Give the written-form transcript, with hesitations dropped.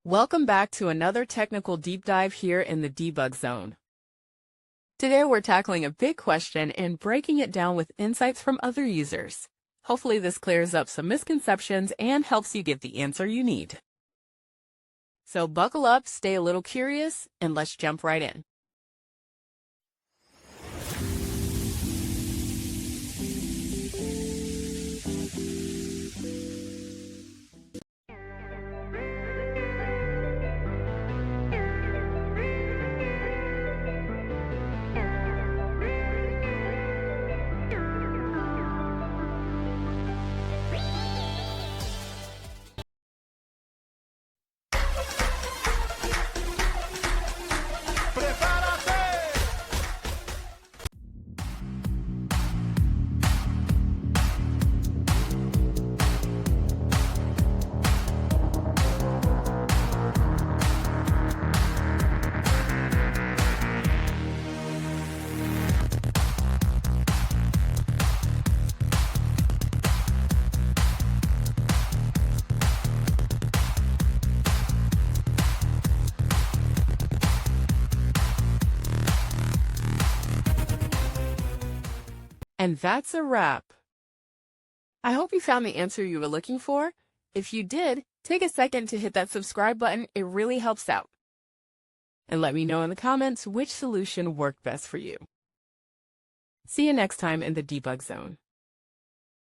Welcome back to another technical deep dive here in the debug zone. Today we're tackling a big question and breaking it down with insights from other users. Hopefully this clears up some misconceptions and helps you get the answer you need. So buckle up, stay a little curious, and let's jump right in. And that's a wrap. I hope you found the answer you were looking for. If you did, take a second to hit that subscribe button. It really helps out. And let me know in the comments which solution worked best for you. See you next time in the debug zone.